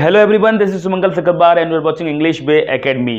Hello everyone, this is Sumangal Sakarbar and you are watching English way academy.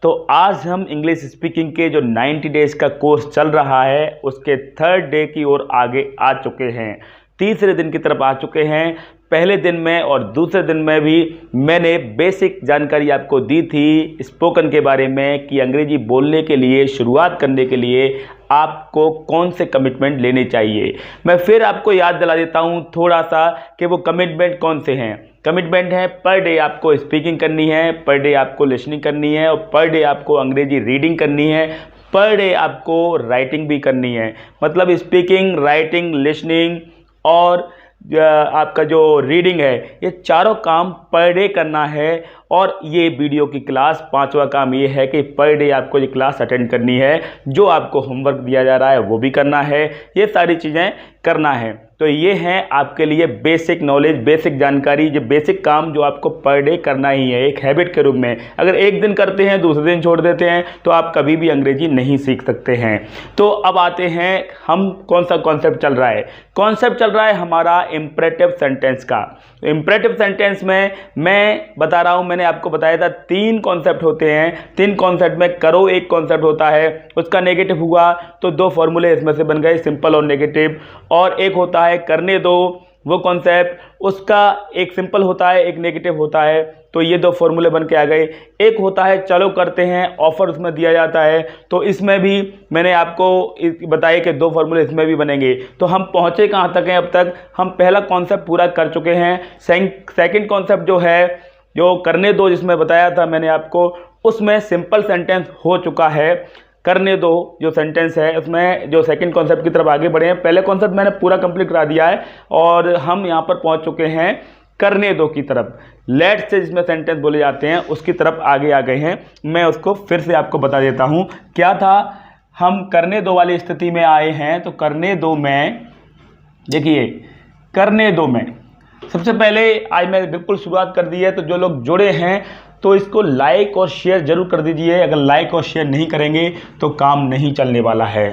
तो आज हम English speaking के जो 90 डेज का कोर्स चल रहा है उसके थर्ड डे की ओर आगे आ चुके हैं, तीसरे दिन की तरफ आ चुके हैं। पहले दिन में और दूसरे दिन में भी मैंने बेसिक जानकारी आपको दी थी स्पोकन के बारे में कि अंग्रेजी बोलने के लिए, शुरुआत करने के लिए आपको कौन से कमिटमेंट लेने चाहिए। मैं फिर आपको याद दिला देता हूं थोड़ा सा कि वो कमिटमेंट कौन से हैं। कमिटमेंट है पर डे आपको स्पीकिंग करनी है, पर डे आपको लिसनिंग करनी है और पर डे आपको अंग्रेजी रीडिंग करनी है, पर डे आपको राइटिंग भी करनी है। मतलब स्पीकिंग, राइटिंग, लिसनिंग और आपका जो रीडिंग है, ये चारों काम पर डे करना है। और ये वीडियो की क्लास पांचवा काम ये है कि पर डे आपको ये क्लास अटेंड करनी है, जो आपको होमवर्क दिया जा रहा है वो भी करना है, ये सारी चीज़ें करना है। तो ये हैं आपके लिए बेसिक नॉलेज, बेसिक जानकारी, ये बेसिक काम जो आपको पर डे करना ही है एक हैबिट के रूप में। अगर एक दिन करते हैं दूसरे दिन छोड़ देते हैं तो आप कभी भी अंग्रेजी नहीं सीख सकते हैं। तो अब आते हैं हम कौन सा कॉन्सेप्ट चल रहा है। कॉन्सेप्ट चल रहा है हमारा इम्परेटिव सेंटेंस का। इम्परेटिव सेंटेंस में मैं बता रहा हूँ, मैंने आपको बताया था 3 कॉन्सेप्ट होते हैं। 3 कॉन्सेप्ट में करो एक कॉन्सेप्ट होता है, उसका नेगेटिव हुआ तो 2 फॉर्मूले इसमें से बन गए, सिंपल और नेगेटिव। और एक होता है करने दो, वो कॉन्सेप्ट, उसका एक सिंपल होता है एक नेगेटिव होता है, तो ये 2 फॉर्मूले बन के आ गए। एक होता है चलो करते हैं, ऑफर उसमें दिया जाता है, तो इसमें भी मैंने आपको बताया कि 2 फॉर्मूले इसमें भी बनेंगे। तो हम पहुंचे कहाँ तक हैं अब तक? हम पहला कॉन्सेप्ट पूरा कर चुके हैं। सेकंड कॉन्सेप्ट जो है, जो करने दो जिसमें बताया था मैंने आपको, उसमें सिंपल सेंटेंस हो चुका है। करने दो जो सेंटेंस है उसमें जो सेकंड कॉन्सेप्ट की तरफ आगे बढ़े हैं, पहले कॉन्सेप्ट मैंने पूरा कंप्लीट करा दिया है और हम यहाँ पर पहुँच चुके हैं करने दो की तरफ। लेट से जिसमें सेंटेंस बोले जाते हैं उसकी तरफ आगे आ गए हैं। मैं उसको फिर से आपको बता देता हूँ क्या था। हम करने दो वाली स्थिति में आए हैं। तो करने दो में देखिए, करने दो में सबसे पहले आज मैं बिल्कुल शुरुआत कर दी है, तो जो लोग जुड़े हैं तो इसको लाइक और शेयर जरूर कर दीजिए। अगर लाइक और शेयर नहीं करेंगे तो काम नहीं चलने वाला है।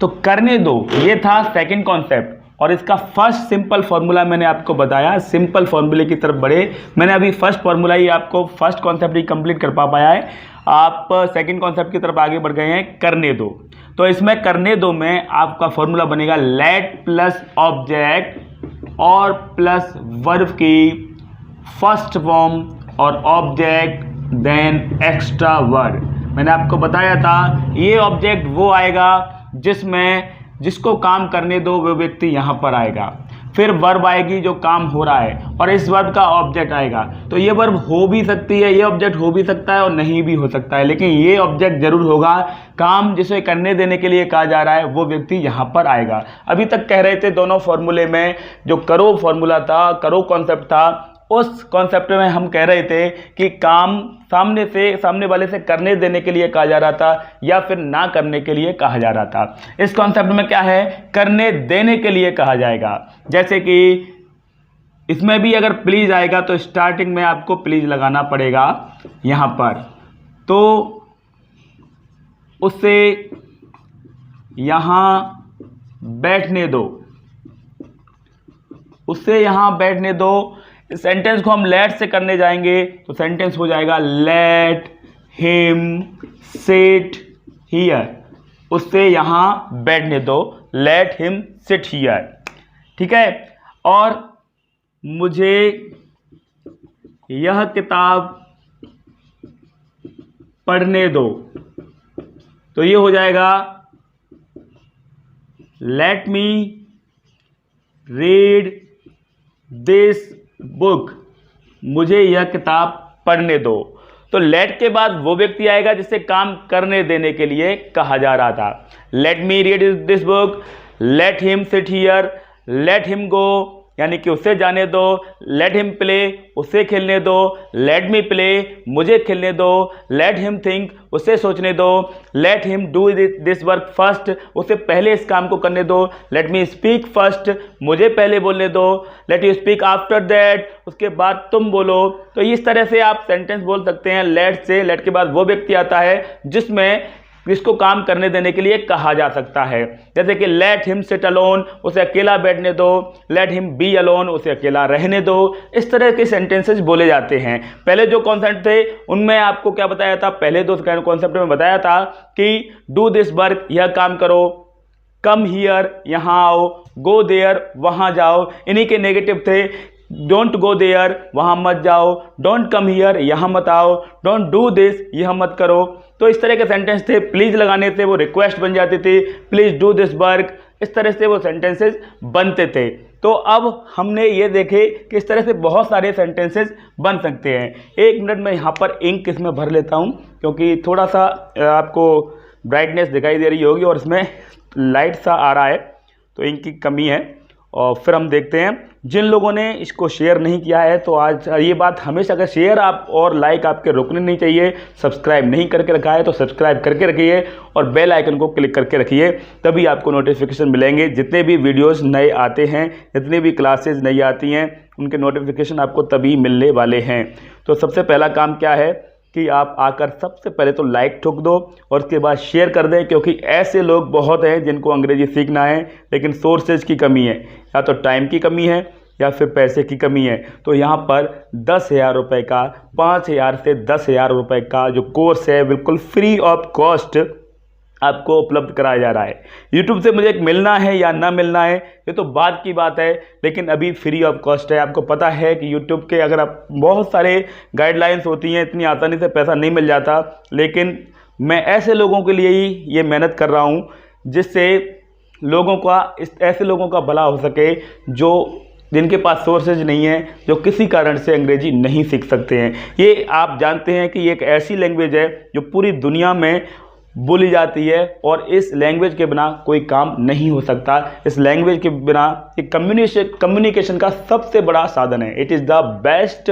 तो करने दो ये था सेकंड कॉन्सेप्ट और इसका फर्स्ट सिंपल फॉर्मूला मैंने आपको बताया। सिंपल फॉर्मूले की तरफ बढ़े। मैंने अभी फर्स्ट फॉर्मूला ही आपको, फर्स्ट कॉन्सेप्ट ही कंप्लीट कर पाया है। आप सेकंड कॉन्सेप्ट की तरफ आगे बढ़ गए हैं, करने दो। तो इसमें करने दो में आपका फॉर्मूला बनेगा लेट प्लस ऑब्जेक्ट और प्लस वर्ब की फर्स्ट फॉर्म और ऑब्जेक्ट देन एक्स्ट्रा वर्ड। मैंने आपको बताया था ये ऑब्जेक्ट वो आएगा जिसको काम करने दो वो व्यक्ति यहाँ पर आएगा। फिर वर्ब आएगी जो काम हो रहा है और इस वर्ब का ऑब्जेक्ट आएगा। तो ये वर्ब हो भी सकती है, ये ऑब्जेक्ट हो भी सकता है और नहीं भी हो सकता है, लेकिन ये ऑब्जेक्ट जरूर होगा। काम जिसे करने देने के लिए कहा जा रहा है वो व्यक्ति यहाँ पर आएगा। अभी तक कह रहे थे दोनों फॉर्मूले में जो करो फॉर्मूला था, करो कॉन्सेप्ट था, उस कॉन्सेप्ट में हम कह रहे थे कि काम सामने वाले से करने देने के लिए कहा जा रहा था या फिर ना करने के लिए कहा जा रहा था। इस कॉन्सेप्ट में क्या है, करने देने के लिए कहा जाएगा। जैसे कि इसमें भी अगर प्लीज आएगा तो स्टार्टिंग में आपको प्लीज लगाना पड़ेगा यहाँ पर। तो उससे यहाँ बैठने दो, उससे यहाँ बैठने दो। सेंटेंस को हम लेट से करने जाएंगे तो सेंटेंस हो जाएगा लेट हिम सिट हियर। उससे यहाँ बैठने दो, लेट हिम सिट हियर। ठीक है। और मुझे यह किताब पढ़ने दो, तो ये हो जाएगा let me read this book. मुझे यह किताब पढ़ने दो। तो लेट के बाद वो व्यक्ति आएगा जिससे काम करने देने के लिए कहा जा रहा था। Let me read this book, let him sit here, let him go यानी कि उसे जाने दो, लेट हिम प्ले उसे खेलने दो, लेट मी प्ले मुझे खेलने दो, लेट हिम थिंक उसे सोचने दो, let him do this work first उसे पहले इस काम को करने दो, लेट मी स्पीक फर्स्ट मुझे पहले बोलने दो, let you speak after that उसके बाद तुम बोलो। तो इस तरह से आप सेंटेंस बोल सकते हैं लेट से। लेट के बाद वो व्यक्ति आता है जिसमें इसको काम करने देने के लिए कहा जा सकता है। जैसे कि लेट हिम सिट अलोन, उसे अकेला बैठने दो, लेट हिम बी अलोन, उसे अकेला रहने दो। इस तरह के सेंटेंसेस बोले जाते हैं। पहले जो कॉन्सेप्ट थे उनमें आपको क्या बताया था, पहले दो कॉन्सेप्ट में बताया था कि डू दिस वर्क, यह काम करो, कम हियर, यहाँ आओ, गो देयर, वहाँ जाओ। इन्हीं के नेगेटिव थे डोंट गो देयर, वहाँ मत जाओ, डोंट कम हियर, यहाँ मत आओ, डोंट डू दिस, यह मत करो। तो इस तरह के सेंटेंस थे। प्लीज़ लगाने से वो रिक्वेस्ट बन जाती थी, प्लीज़ डू दिस वर्क, इस तरह से वो सेंटेंसेस बनते थे। तो अब हमने ये देखे कि इस तरह से बहुत सारे सेंटेंसेस बन सकते हैं। एक मिनट में यहाँ पर इंक इसमें भर लेता हूँ, क्योंकि थोड़ा सा आपको ब्राइटनेस दिखाई दे रही होगी और इसमें लाइट सा आ रहा है, तो इंक की कमी है। और फिर हम देखते हैं जिन लोगों ने इसको शेयर नहीं किया है, तो आज ये बात हमेशा का शेयर आप और लाइक आपके रुकने नहीं चाहिए। सब्सक्राइब नहीं करके रखा है तो सब्सक्राइब करके रखिए और बेल आइकन को क्लिक करके रखिए, तभी आपको नोटिफिकेशन मिलेंगे। जितने भी वीडियोस नए आते हैं, जितनी भी क्लासेस नई आती हैं, उनके नोटिफिकेशन आपको तभी मिलने वाले हैं। तो सबसे पहला काम क्या है कि आप आकर सबसे पहले तो लाइक ठोक दो और उसके बाद शेयर कर दें, क्योंकि ऐसे लोग बहुत हैं जिनको अंग्रेजी सीखना है लेकिन सोर्सेज की कमी है, या तो टाइम की कमी है या फिर पैसे की कमी है। तो यहाँ पर 10,000 रुपये का, 5,000 से 10,000 रुपये का जो कोर्स है बिल्कुल फ्री ऑफ कॉस्ट आपको उपलब्ध कराया जा रहा है। YouTube से मुझे मिलना है या ना मिलना है ये तो बाद की बात है, लेकिन अभी फ्री ऑफ कॉस्ट है। आपको पता है कि YouTube के अगर आप बहुत सारे गाइडलाइंस होती हैं, इतनी आसानी से पैसा नहीं मिल जाता, लेकिन मैं ऐसे लोगों के लिए ही ये मेहनत कर रहा हूँ जिससे लोगों का ऐसे लोगों का भला हो सके जिनके पास सोर्सेज नहीं है, जो किसी कारण से अंग्रेजी नहीं सीख सकते हैं। ये आप जानते हैं कि ये एक ऐसी लैंग्वेज है जो पूरी दुनिया में बोली जाती है और इस लैंग्वेज के बिना कोई काम नहीं हो सकता। इस लैंग्वेज के बिना एक कम्युनिकेशन का सबसे बड़ा साधन है। It is the best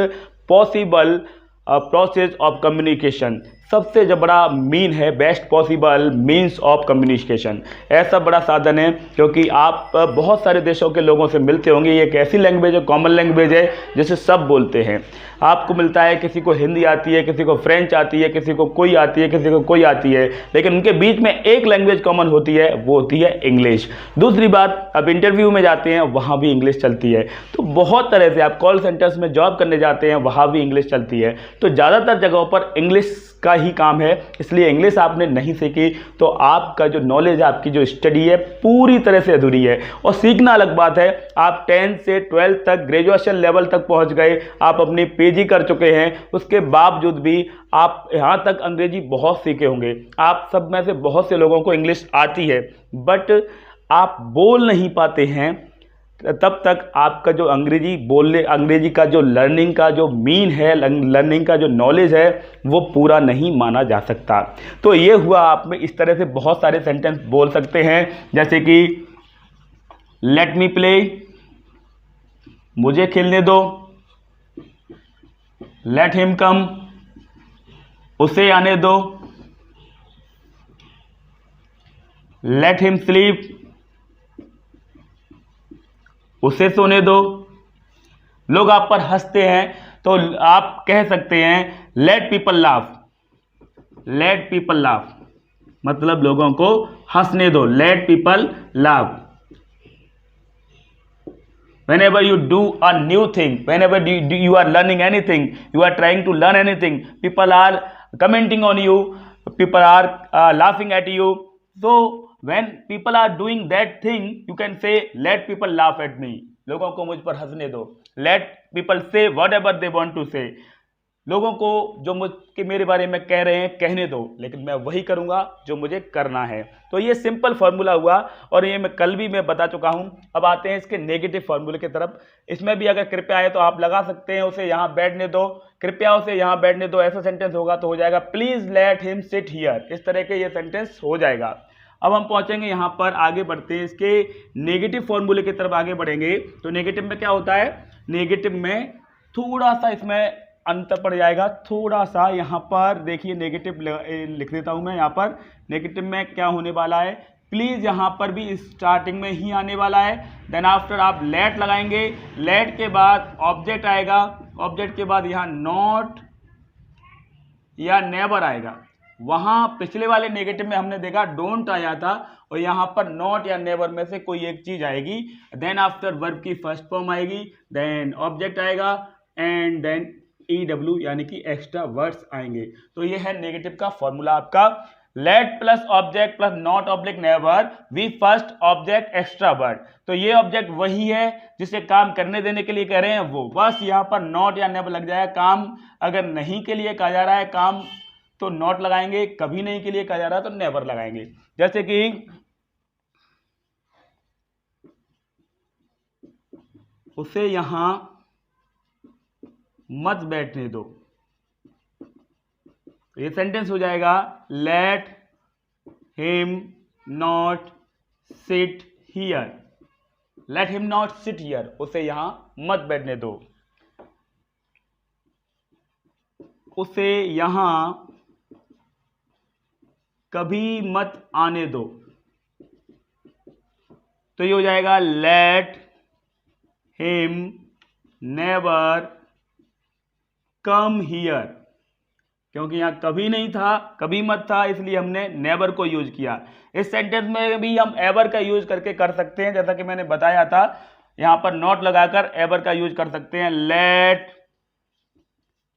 possible process of communication. सबसे जो बड़ा मीन है, best possible means of communication. ऐसा बड़ा साधन है क्योंकि आप बहुत सारे देशों के लोगों से मिलते होंगे। ये एक ऐसी लैंग्वेज है, कॉमन लैंग्वेज है जिसे सब बोलते हैं। आपको मिलता है, किसी को हिंदी आती है, किसी को फ्रेंच आती है, किसी को कोई आती है, किसी को कोई आती है, लेकिन उनके बीच में एक लैंग्वेज कॉमन होती है, वो होती है इंग्लिश। दूसरी बात, अब इंटरव्यू में जाते हैं वहाँ भी इंग्लिश चलती है। तो बहुत तरह से आप कॉल सेंटर्स में जॉब करने जाते हैं, वहाँ भी इंग्लिश चलती है। तो ज़्यादातर जगहों पर इंग्लिश का ही काम है। इसलिए इंग्लिश आपने नहीं सीखी तो आपका जो नॉलेज है, आपकी जो स्टडी है, पूरी तरह से अधूरी है। और सीखना अलग बात है। आप 10 से 12 तक ग्रेजुएशन लेवल तक पहुंच गए, आप अपनी पीजी कर चुके हैं, उसके बावजूद भी आप यहाँ तक अंग्रेजी बहुत सीखे होंगे। आप सब में से बहुत से लोगों को इंग्लिश आती है, बट आप बोल नहीं पाते हैं। तब तक आपका जो अंग्रेजी का जो लर्निंग का जो मीन है, लर्निंग का जो नॉलेज है, वो पूरा नहीं माना जा सकता। तो ये हुआ, आप में इस तरह से बहुत सारे सेंटेंस बोल सकते हैं, जैसे कि लेट मी प्ले, मुझे खेलने दो, लेट हिम कम, उसे आने दो, लेट हिम स्लीप, उसे सोने दो। लोग आप पर हंसते हैं तो आप कह सकते हैं let people laugh. Let people laugh मतलब लोगों को हंसने दो, let people laugh. Whenever you do a new thing, whenever you are learning anything, you are trying to learn anything, people are commenting on you, people are laughing at you. So when people are doing that thing, you can say let people laugh at me. लोगों को मुझ पर हंसने दो। Let people say whatever they want to say. लोगों को जो मुझके मेरे बारे में कह रहे हैं कहने दो, लेकिन मैं वही करूंगा जो मुझे करना है। तो ये सिंपल फार्मूला हुआ और ये मैं कल भी मैं बता चुका हूं। अब आते हैं इसके नेगेटिव फार्मूले की तरफ। इसमें भी अगर कृपया आए तो आप लगा सकते हैं, उसे यहाँ बैठने दो, कृपया उसे यहाँ बैठने दो, ऐसा सेंटेंस होगा तो हो जाएगा please let him sit here. इस तरह के ये सेंटेंस हो जाएगा। अब हम पहुंचेंगे यहाँ पर, आगे बढ़ते हैं, इसके नेगेटिव फॉर्मूले की तरफ आगे बढ़ेंगे। तो नेगेटिव में क्या होता है, नेगेटिव में थोड़ा सा इसमें अंतर पड़ जाएगा, थोड़ा सा। यहाँ पर देखिए नेगेटिव लिख देता हूँ मैं। यहाँ पर नेगेटिव में क्या होने वाला है, प्लीज़ यहाँ पर भी स्टार्टिंग में ही आने वाला है। देन आफ्टर आप लेट लगाएंगे, लेट के बाद ऑब्जेक्ट आएगा, ऑब्जेक्ट के बाद यहाँ नॉट या नेवर आएगा। वहां पिछले वाले नेगेटिव में हमने देखा डोंट आया था और यहाँ पर नॉट या नेवर में से कोई एक चीज आएगी, देन आफ्टर वर्ब की फर्स्ट फॉर्म आएगी, देन ऑब्जेक्ट आएगा एंड देन EW यानी कि एक्स्ट्रा वर्ड्स आएंगे। तो ये है नेगेटिव का फॉर्मूला आपका, let plus object plus not object never V first object extra word. तो ये ऑब्जेक्ट वही है जिसे काम करने देने के लिए कह रहे हैं वो, बस यहाँ पर नॉट या नेवर लग जाएगा। काम अगर नहीं के लिए कहा जा रहा है काम तो नॉट लगाएंगे, कभी नहीं के लिए कहा जा रहा है तो नेवर लगाएंगे। जैसे कि उसे यहां मत बैठने दो, ये सेंटेंस हो जाएगा late him not sit here. Late him not sit here, उसे यहां मत बैठने दो, उसे यहां कभी मत आने दो। तो ये हो जाएगा late him never come here, क्योंकि यहां कभी नहीं था, कभी मत था, इसलिए हमने नेवर को यूज किया। इस सेंटेंस में भी हम एवर का यूज करके कर सकते हैं, जैसा कि मैंने बताया था, यहां पर नॉट लगाकर एवर का यूज कर सकते हैं। Let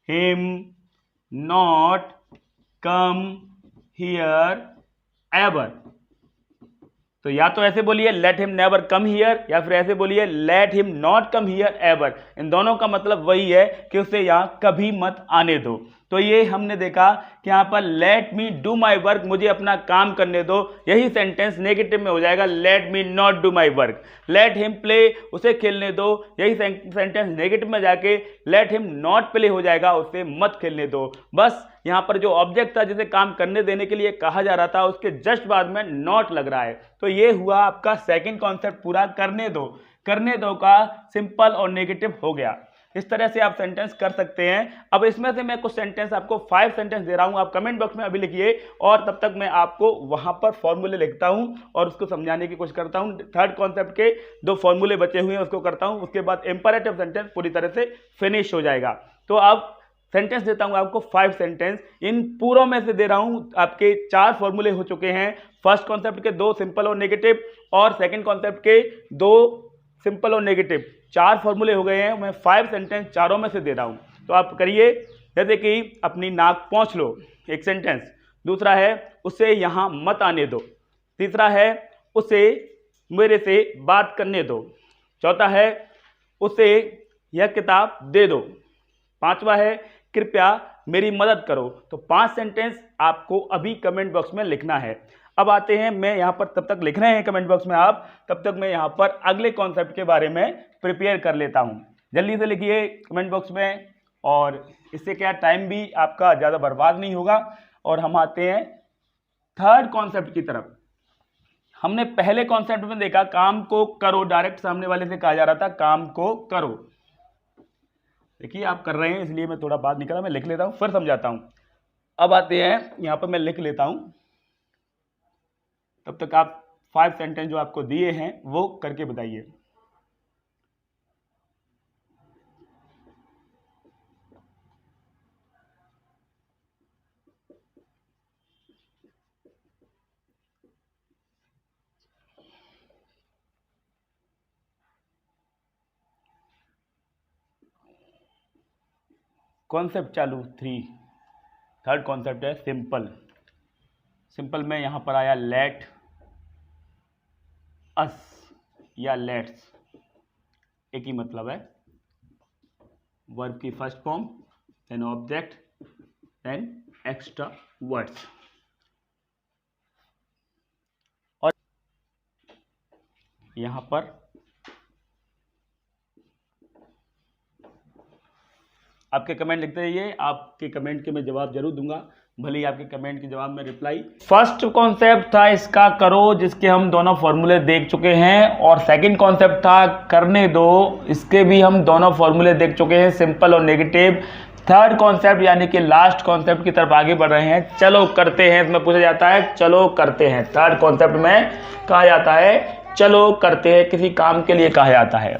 him not come here ever. तो या तो ऐसे बोलिए let him never come here, या फिर ऐसे बोलिए let him not come here ever. इन दोनों का मतलब वही है कि उसे यहां कभी मत आने दो। तो ये हमने देखा कि यहां पर let me do my work, मुझे अपना काम करने दो, यही सेंटेंस नेगेटिव में हो जाएगा let me not do my work. Let him play, उसे खेलने दो, यही सेंटेंस नेगेटिव में जाके लेट हिम नॉट प्ले हो जाएगा, उसे मत खेलने दो। बस यहां पर जो ऑब्जेक्ट था जिसे काम करने देने के लिए कहा जा रहा था उसके जस्ट बाद में नॉट लग रहा है। तो ये हुआ आपका सेकंड कॉन्सेप्ट पूरा, करने दो। करने दो का सिंपल और नेगेटिव हो गया। इस तरह से आप सेंटेंस कर सकते हैं। अब इसमें से मैं कुछ सेंटेंस आपको 5 सेंटेंस दे रहा हूं, आप कमेंट बॉक्स में अभी लिखिए और तब तक मैं आपको वहां पर फॉर्मूले लिखता हूं और उसको समझाने की कोशिश करता हूं। थर्ड कॉन्सेप्ट के 2 फॉर्मूले बचे हुए हैं उसको करता हूं, उसके बाद इंपरेटिव सेंटेंस पूरी तरह से फिनिश हो जाएगा। तो अब सेंटेंस देता हूं आपको 5 सेंटेंस, इन पूरों में से दे रहा हूं आपके 4 फॉर्मूले हो चुके हैं। फर्स्ट कॉन्सेप्ट के 2 सिंपल और नेगेटिव और सेकंड कॉन्सेप्ट के 2 सिंपल और नेगेटिव, 4 फॉर्मूले हो गए हैं। मैं 5 सेंटेंस चारों में से दे रहा हूं, तो आप करिए। जैसे कि अपनी नाक पोंछ लो, एक सेंटेंस। दूसरा है उसे यहां मत आने दो। तीसरा है उसे मेरे से बात करने दो। चौथा है उसे यह किताब दे दो। पांचवा है कृपया मेरी मदद करो। तो 5 सेंटेंस आपको अभी कमेंट बॉक्स में लिखना है। अब आते हैं, मैं यहाँ पर तब तक लिख रहे हैं कमेंट बॉक्स में आप, तब तक मैं यहाँ पर अगले कॉन्सेप्ट के बारे में प्रिपेयर कर लेता हूँ। जल्दी से लिखिए कमेंट बॉक्स में, और इससे क्या टाइम भी आपका ज़्यादा बर्बाद नहीं होगा। और हम आते हैं थर्ड कॉन्सेप्ट की तरफ। हमने पहले कॉन्सेप्ट में देखा काम को करो, डायरेक्ट सामने वाले से कहा जा रहा था काम को करो। देखिए आप कर रहे हैं इसलिए मैं थोड़ा बात निकला, मैं लिख लेता हूँ फिर समझाता हूँ। अब आते हैं यहाँ पर, मैं लिख लेता हूँ, तब तक आप 5 सेंटेंस जो आपको दिए हैं वो करके बताइए। कॉन्सेप्ट चालू 3, थर्ड कॉन्सेप्ट है सिंपल। सिंपल में यहां पर आया लेट अस या लेट्स, एक ही मतलब है। वर्ब की first form, then object, then extra words. और यहां पर आपके कमेंट लिखते रहिए, आपके कमेंट के मैं जवाब जरूर दूंगा, भले ही आपके कमेंट के जवाब में रिप्लाई। फर्स्ट कॉन्सेप्ट था इसका करो, जिसके हम दोनों फॉर्मूले देख चुके हैं, और सेकंड कॉन्सेप्ट था करने दो, इसके भी हम दोनों फॉर्मूले देख चुके हैं, सिंपल और नेगेटिव। थर्ड कॉन्सेप्ट यानी कि लास्ट कॉन्सेप्ट की तरफ आगे बढ़ रहे हैं, चलो करते हैं। इसमें पूछा जाता है चलो करते हैं। थर्ड कॉन्सेप्ट में कहा जाता है चलो करते हैं, किसी काम के लिए कहा जाता है।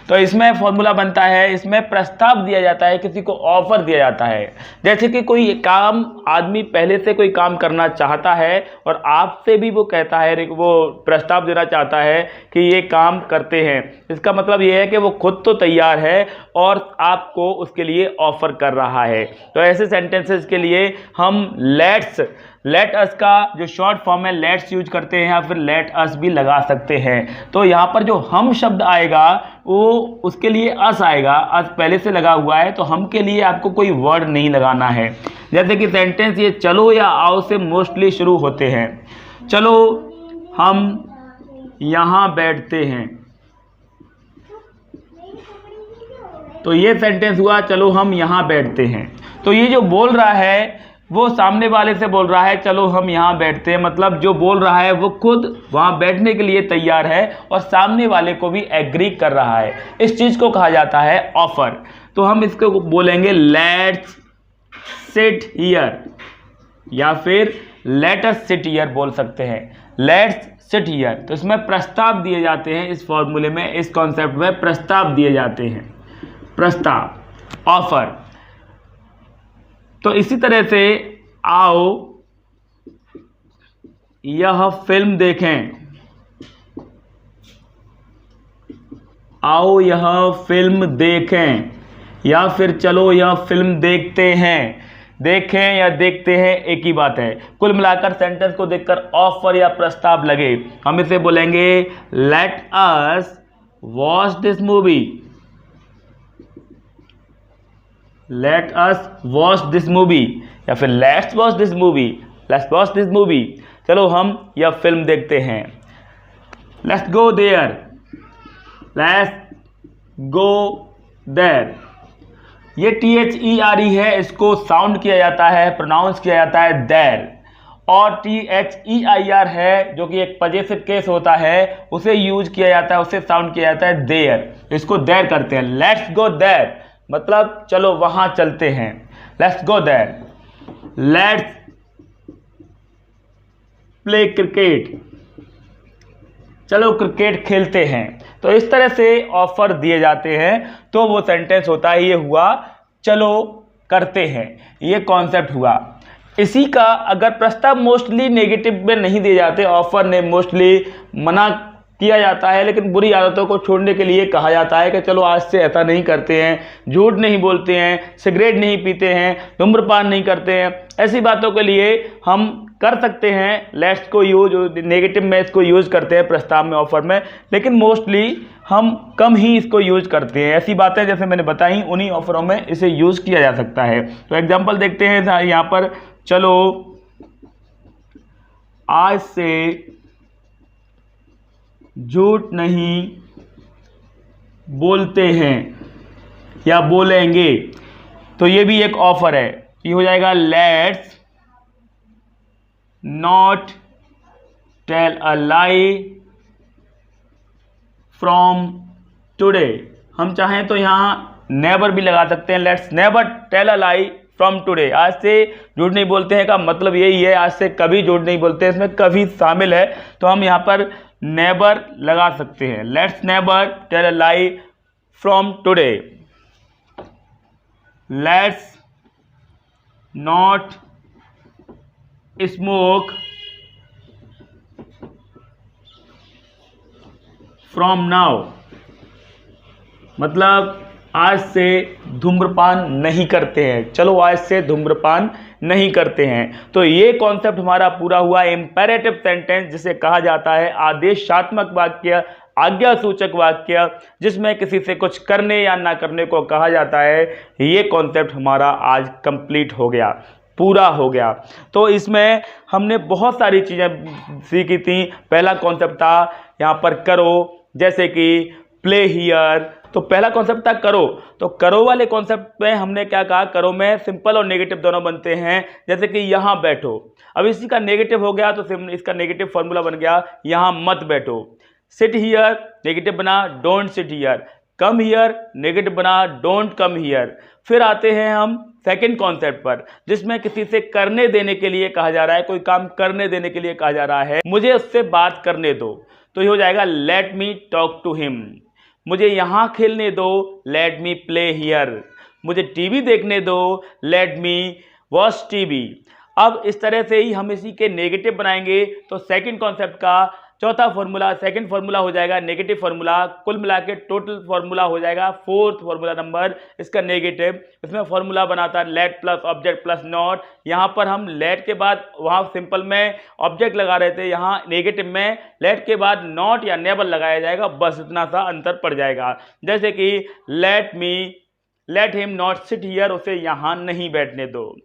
तो इसमें फॉर्मूला बनता है, इसमें प्रस्ताव दिया जाता है, किसी को ऑफर दिया जाता है। जैसे कि कोई काम, आदमी पहले से कोई काम करना चाहता है और आपसे भी वो कहता है, वो प्रस्ताव देना चाहता है कि ये काम करते हैं। इसका मतलब ये है कि वो खुद तो तैयार है और आपको उसके लिए ऑफर कर रहा है। तो ऐसे सेंटेंसेस के लिए हम लेट अस का जो शॉर्ट फॉर्म है लेट्स यूज करते हैं, या फिर लेट अस भी लगा सकते हैं। तो यहाँ पर जो हम शब्द आएगा वो उसके लिए अस आएगा, अस पहले से लगा हुआ है, तो हम के लिए आपको कोई वर्ड नहीं लगाना है। जैसे कि सेंटेंस ये चलो या आओ से मोस्टली शुरू होते हैं। चलो हम यहाँ बैठते हैं, तो ये सेंटेंस हुआ चलो हम यहाँ बैठते हैं। तो ये जो बोल रहा है वो सामने वाले से बोल रहा है चलो हम यहाँ बैठते हैं, मतलब जो बोल रहा है वो खुद वहाँ बैठने के लिए तैयार है और सामने वाले को भी एग्री कर रहा है। इस चीज़ को कहा जाता है ऑफर। तो हम इसको बोलेंगे लेट्स सिट हियर, या फिर लेट अस सिट हियर बोल सकते हैं, लेट्स सिट हियर। तो इसमें प्रस्ताव दिए जाते हैं, इस फॉर्मूले में, इस कॉन्सेप्ट में प्रस्ताव दिए जाते हैं, प्रस्ताव, ऑफर। तो इसी तरह से आओ यह फिल्म देखें, आओ यह फिल्म देखें, या फिर चलो यह फिल्म देखते हैं। देखें या देखते हैं एक ही बात है। कुल मिलाकर सेंटेंस को देखकर ऑफर या प्रस्ताव लगे, हम इसे बोलेंगे let us watch this movie, let us watch this movie, या फिर let's watch this movie, let's watch this movie. चलो हम यह फिल्म देखते हैं। Let's go there, let's go there. ये THERE है, इसको साउंड किया जाता है, प्रोनाउंस किया जाता है देयर। और THEIR है जो कि एक पजेसिव केस होता है, उसे यूज किया जाता है, उसे साउंड किया जाता है देयर। इसको देयर करते हैं। लेट्स गो देयर मतलब चलो वहां चलते हैं, let's go there. Let's play cricket, चलो क्रिकेट खेलते हैं। तो इस तरह से ऑफर दिए जाते हैं। तो वो सेंटेंस होता है, ये हुआ चलो करते हैं, ये कॉन्सेप्ट हुआ। इसी का अगर प्रस्ताव मोस्टली नेगेटिव में नहीं दिए जाते, ऑफर ने मोस्टली मना किया जाता है, लेकिन बुरी आदतों को छोड़ने के लिए कहा जाता है कि चलो आज से ऐसा नहीं करते हैं, झूठ नहीं बोलते हैं, सिगरेट नहीं पीते हैं, धूम्रपान नहीं करते हैं। ऐसी बातों के लिए हम कर सकते हैं लेट्स को यूज, नेगेटिव में इसको यूज करते हैं प्रस्ताव में, ऑफर में, लेकिन मोस्टली हम कम ही इसको यूज करते हैं। ऐसी बातें जैसे मैंने बताई उन्हीं ऑफरों में इसे यूज किया जा सकता है। तो एग्जाम्पल देखते हैं यहाँ पर, चलो आज से झूठ नहीं बोलते हैं या बोलेंगे। तो ये भी एक ऑफर है, ये हो जाएगा let's not tell a lie from today. हम चाहें तो यहाँ नेवर भी लगा सकते हैं, let's never tell a lie from today. आज से झूठ नहीं बोलते हैं का मतलब यही है, आज से कभी झूठ नहीं बोलते हैं, इसमें कभी शामिल है, तो हम यहाँ पर नेबर लगा सकते हैं। Let's never tell a lie from today. Let's not smoke from now, मतलब आज से धूम्रपान नहीं करते हैं, चलो आज से धूम्रपान नहीं करते हैं। तो ये कॉन्सेप्ट हमारा पूरा हुआ इंपेरेटिव सेंटेंस, जिसे कहा जाता है आदेशात्मक वाक्य, आज्ञा सूचक वाक्य, जिसमें किसी से कुछ करने या ना करने को कहा जाता है। ये कॉन्सेप्ट हमारा आज कंप्लीट हो गया, पूरा हो गया। तो इसमें हमने बहुत सारी चीज़ें सीखी थी। पहला कॉन्सेप्ट था यहाँ पर करो, जैसे कि प्ले हियर, तो पहला कॉन्सेप्ट था करो। तो करो वाले कॉन्सेप्ट में हमने क्या कहा, करो में सिंपल और नेगेटिव दोनों बनते हैं। जैसे कि यहाँ बैठो, अब इसी का नेगेटिव हो गया तो इसका नेगेटिव फॉर्मूला बन गया यहाँ मत बैठो। सिट हियर नेगेटिव बना don't sit here. Come here negative बना डोंट कम हियर। फिर आते हैं हम सेकंड कॉन्सेप्ट पर, जिसमें किसी से करने देने के लिए कहा जा रहा है, कोई काम करने देने के लिए कहा जा रहा है, मुझे उससे बात करने दो। तो ये हो जाएगा let me talk to him, मुझे यहाँ खेलने दो, लेट मी प्ले हियर। मुझे टीवी देखने दो, लेट मी वॉच टीवी। अब इस तरह से ही हम इसी के नेगेटिव बनाएंगे। तो सेकंड कॉन्सेप्ट का चौथा फॉर्मूला, सेकंड फॉर्मूला हो जाएगा नेगेटिव फॉर्मूला। कुल मिला के टोटल फॉर्मूला हो जाएगा फोर्थ फॉर्मूला नंबर इसका नेगेटिव। इसमें फॉर्मूला बनाता है late plus object plus not. यहाँ पर हम लेट के बाद वहाँ सिंपल में ऑब्जेक्ट लगा रहे थे, यहाँ नेगेटिव में लेट के बाद नॉट या नेवर लगाया जाएगा। बस इतना सा अंतर पड़ जाएगा। जैसे कि late him not sit here, उसे यहाँ नहीं बैठने दो।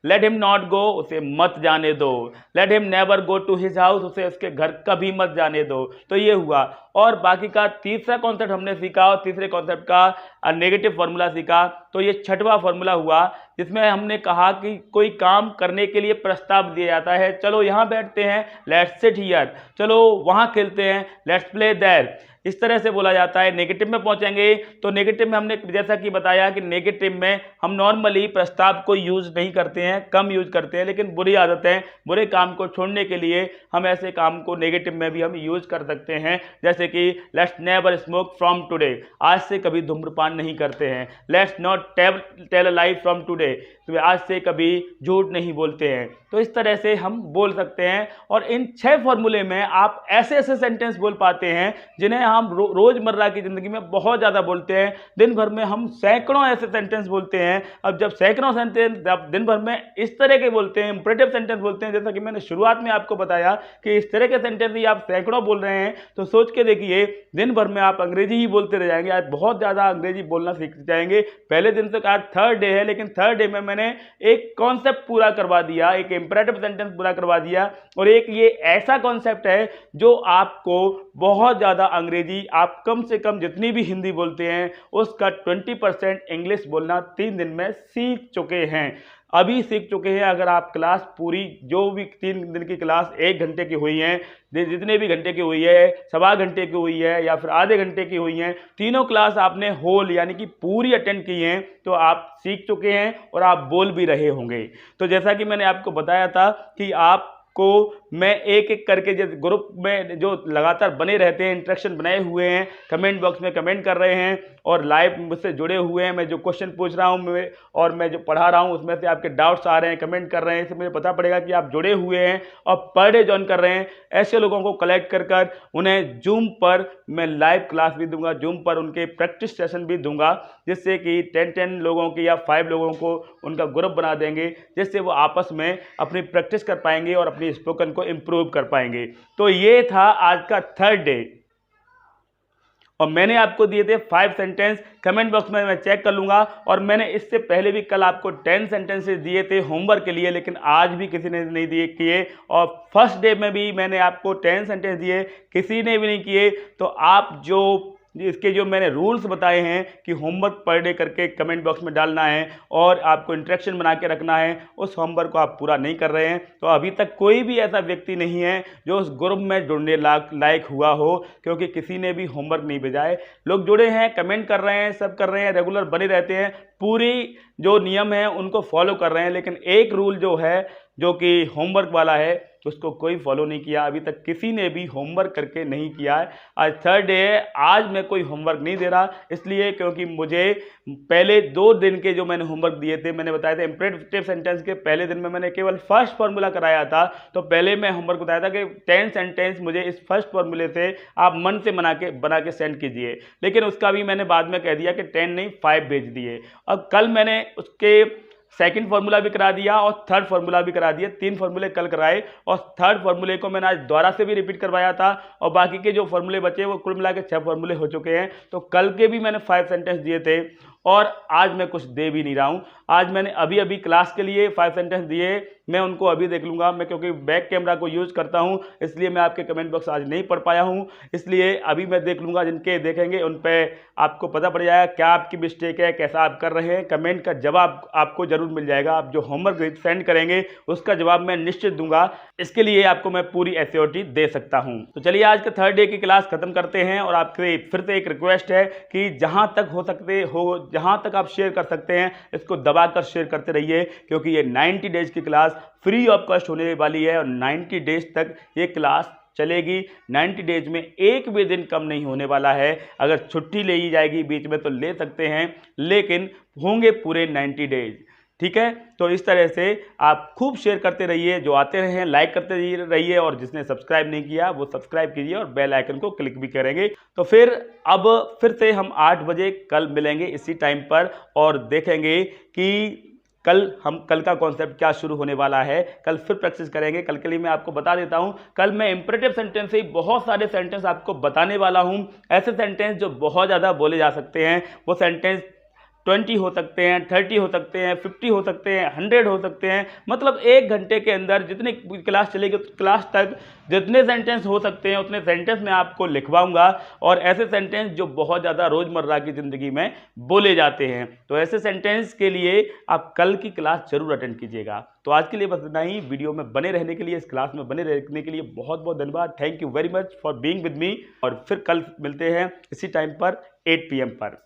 लेट हिम नॉट गो, उसे मत जाने दो। Let him never go to his house, उसे उसके घर कभी मत जाने दो। तो ये हुआ। और बाकी का तीसरा कॉन्सेप्ट हमने सीखा और तीसरे कॉन्सेप्ट का नेगेटिव फॉर्मूला सीखा। तो ये छठवां फॉर्मूला हुआ जिसमें हमने कहा कि कोई काम करने के लिए प्रस्ताव दिया जाता है। चलो यहाँ बैठते हैं, लेट्स सिट हियर। चलो वहाँ खेलते हैं, लेट्स प्ले देयर। इस तरह से बोला जाता है। नेगेटिव में पहुंचेंगे तो नेगेटिव में हमने जैसा कि बताया कि नेगेटिव में हम नॉर्मली प्रस्ताव को यूज नहीं करते हैं, कम यूज करते हैं। लेकिन बुरी आदतें, बुरे काम को छोड़ने के लिए हम ऐसे काम को नेगेटिव में भी हम यूज कर सकते हैं। जैसे कि let's never smoke from today, आज से कभी धूम्रपान नहीं करते हैं। Let's not tell a lie from today, तो आज से कभी झूठ नहीं बोलते हैं। तो इस तरह से हम बोल सकते हैं। और इन 6 फॉर्मूले में आप ऐसे ऐसे सेंटेंस बोल पाते हैं जिन्हें हम रोजमर्रा की जिंदगी में बहुत ज्यादा बोलते हैं। दिन भर में हम सैकड़ों ऐसे सेंटेंस बोलते हैं। अब जब सैकड़ों सेंटेंस जब दिन भर में इस तरह के बोलते हैं, इंपरेटिव सेंटेंस बोलते हैं, जैसा कि मैंने शुरुआत में आपको बताया कि इस तरह के सेंटेंस ही आप सैकड़ों बोल रहे हैं, तो सोच के देखिए दिन भर में आप अंग्रेजी ही बोलते रह जाएंगे। आज बहुत ज्यादा अंग्रेजी बोलना सीख जाएंगे। पहले दिन से आज थर्ड डे है, लेकिन थर्ड डे में मैंने एक कॉन्सेप्ट पूरा करवा दिया, एक इंपरेटिव सेंटेंस पूरा करवा दिया। और एक ये ऐसा कॉन्सेप्ट है जो आपको बहुत ज्यादा अंग्रेजी, आप कम से कम जितनी भी हिंदी बोलते हैं उसका 20% इंग्लिश बोलना 3 दिन में सीख चुके हैं, अभी सीख चुके हैं। अगर आप क्लास पूरी, जो भी 3 दिन की क्लास 1 घंटे की हुई है, जितने भी घंटे की हुई है, 1.25 घंटे की हुई है या फिर आधे घंटे की हुई है, तीनों क्लास आपने होल यानी कि पूरी अटेंड की हैं, तो आप सीख चुके हैं और आप बोल भी रहे होंगे। तो जैसा कि मैंने आपको बताया था कि आप को मैं एक एक करके जैसे ग्रुप में जो लगातार बने रहते हैं, इंटरेक्शन बनाए हुए हैं, कमेंट बॉक्स में कमेंट कर रहे हैं और लाइव मुझसे जुड़े हुए हैं। मैं जो क्वेश्चन पूछ रहा हूं और मैं जो पढ़ा रहा हूं उसमें से आपके डाउट्स आ रहे हैं, कमेंट कर रहे हैं, इससे मुझे पता पड़ेगा कि आप जुड़े हुए हैं और पर डे ज्वाइन कर रहे हैं। ऐसे लोगों को कलेक्ट कर उन्हें जूम पर मैं लाइव क्लास भी दूंगा, जूम पर उनके प्रैक्टिस सेशन भी दूंगा, जिससे कि 10 लोगों की या 5 लोगों को उनका ग्रुप बना देंगे, जिससे वो आपस में अपनी प्रैक्टिस कर पाएंगे और अपनी स्पोकन को इंप्रूव कर पाएंगे। तो ये था आज का थर्ड डे और मैंने आपको दिए थे 5 सेंटेंस। कमेंट बॉक्स में मैं चेक कर लूंगा। और मैंने इससे पहले भी कल आपको 10 सेंटेंसेस दिए थे होमवर्क के लिए, लेकिन आज भी किसी ने नहीं दिए किए। और फर्स्ट डे में भी मैंने आपको 10 सेंटेंस दिए, किसी ने भी नहीं किए। तो आप जो इसके जो मैंने रूल्स बताए हैं कि होमवर्क पर डे करके कमेंट बॉक्स में डालना है और आपको इंटरेक्शन बना के रखना है, उस होमवर्क को आप पूरा नहीं कर रहे हैं। तो अभी तक कोई भी ऐसा व्यक्ति नहीं है जो उस ग्रुप में जुड़ने लायक हुआ हो, क्योंकि किसी ने भी होमवर्क नहीं भेजा है। लोग जुड़े हैं, कमेंट कर रहे हैं, सब कर रहे हैं, रेगुलर बने रहते हैं, पूरी जो नियम है उनको फॉलो कर रहे हैं। लेकिन एक रूल जो है जो कि होमवर्क वाला है, उसको कोई फॉलो नहीं किया। अभी तक किसी ने भी होमवर्क करके नहीं किया है। आज थर्ड डे है, आज मैं कोई होमवर्क नहीं दे रहा, इसलिए क्योंकि मुझे पहले 2 दिन के जो मैंने होमवर्क दिए थे, मैंने बताया था इंपरेटिव सेंटेंस के पहले दिन में मैंने केवल फर्स्ट फॉर्मूला कराया था। तो पहले मैं होमवर्क बताया था कि 10 सेंटेंस मुझे इस फर्स्ट फॉर्मूले से आप मन से बना के सेंड कीजिए, लेकिन उसका भी मैंने बाद में कह दिया कि 10 नहीं 5 भेज दिए। अब कल मैंने उसके सेकंड फार्मूला भी करा दिया और थर्ड फार्मूला भी करा दिया। 3 फार्मूले कल कराए और थर्ड फार्मूले को मैंने आज दोबारा से भी रिपीट करवाया था। और बाकी के जो फार्मूले बचे वो कुल मिला के 6 फार्मूले हो चुके हैं। तो कल के भी मैंने 5 सेंटेंस दिए थे और आज मैं कुछ दे भी नहीं रहा हूँ। आज मैंने अभी क्लास के लिए 5 सेंटेंस दिए, मैं उनको अभी देख लूँगा। मैं क्योंकि बैक कैमरा को यूज़ करता हूँ, इसलिए मैं आपके कमेंट बॉक्स आज नहीं पढ़ पाया हूँ, इसलिए अभी मैं देख लूँगा। जिनके देखेंगे उन पे आपको पता पड़ जाएगा क्या आपकी मिस्टेक है, कैसा आप कर रहे हैं। कमेंट का जवाब आपको जरूर मिल जाएगा। आप जो होमवर्क सेंड करेंगे उसका जवाब मैं निश्चित दूंगा। इसके लिए आपको मैं पूरी एश्योरिटी दे सकता हूँ। तो चलिए आज के थर्ड डे की क्लास खत्म करते हैं और आपसे फिर से एक रिक्वेस्ट है कि जहाँ तक हो सकते हो, जहाँ तक आप शेयर कर सकते हैं, इसको दबाकर शेयर करते रहिए, क्योंकि ये 90 डेज की क्लास फ्री ऑफ कॉस्ट होने वाली है और 90 डेज तक ये क्लास चलेगी। 90 डेज में एक भी दिन कम नहीं होने वाला है। अगर छुट्टी ले ही जाएगी बीच में तो ले सकते हैं, लेकिन होंगे पूरे 90 डेज। ठीक है, तो इस तरह से आप खूब शेयर करते रहिए, जो आते रहे लाइक करते रहिए, और जिसने सब्सक्राइब नहीं किया वो सब्सक्राइब कीजिए और बेल आइकन को क्लिक भी करेंगे। तो फिर अब फिर से हम 8 बजे कल मिलेंगे इसी टाइम पर, और देखेंगे कि कल का कॉन्सेप्ट क्या शुरू होने वाला है। कल फिर प्रैक्टिस करेंगे। कल के लिए मैं आपको बता देता हूं, कल मैं इंपरेटिव सेंटेंस से बहुत सारे सेंटेंस आपको बताने वाला हूं। ऐसे सेंटेंस जो बहुत ज़्यादा बोले जा सकते हैं। वो सेंटेंस 20 हो सकते हैं, 30 हो सकते हैं, 50 हो सकते हैं, 100 हो सकते हैं। मतलब 1 घंटे के अंदर जितनी क्लास चलेगी क्लास तक जितने सेंटेंस हो सकते हैं उतने सेंटेंस मैं आपको लिखवाऊंगा, और ऐसे सेंटेंस जो बहुत ज़्यादा रोज़मर्रा की ज़िंदगी में बोले जाते हैं। तो ऐसे सेंटेंस के लिए आप कल की क्लास जरूर अटेंड कीजिएगा। तो आज के लिए बस इतना ही। वीडियो में बने रहने के लिए, इस क्लास में बने रहने के लिए बहुत बहुत धन्यवाद। Thank you very much for being with me, और फिर कल मिलते हैं इसी टाइम पर 8 PM पर।